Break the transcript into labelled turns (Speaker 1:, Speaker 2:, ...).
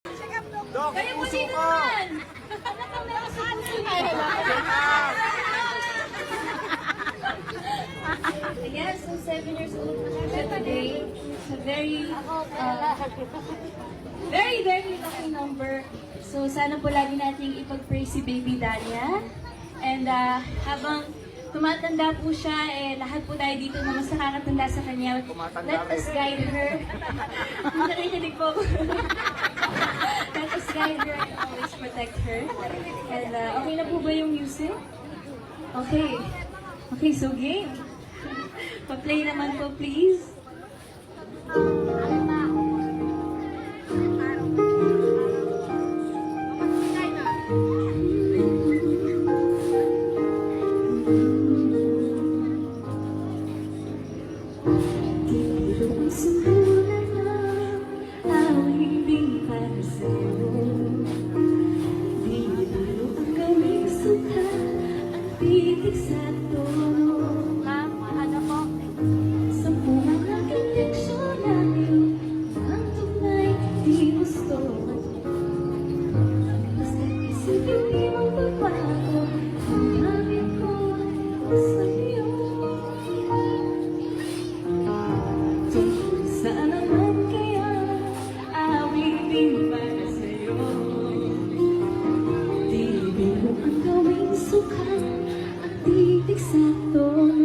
Speaker 1: Dok,
Speaker 2: Kayo po
Speaker 1: puso
Speaker 2: dito
Speaker 1: ko!
Speaker 2: naman! Anak ka meron sa puso niyo. Ayan, so 7 years old na siya today. It's a very lucky number. So sana po lagi nating ipag-praise si Baby Dania. And habang tumatanda po siya, lahat po tayo dito na mas nakakatanda sa kanya. Let us guide her. Nakikinig po ako. Let us guide her and always protect her. And okay na po ba yung music? Okay. Okay, so game. Pa-play naman po, please.
Speaker 3: Sumulan na awing para sa'yo. Di lalo ang gawing suka ang titig sa tono. Ano po? Sampung ang aking leksyonario ang tunay di gusto. Basta't isipin di mong pagbago ang gamit ko sa'yo. Saan naman kaya awitin para sa'yo? Di biro ang gawing suka ang titig sa tono.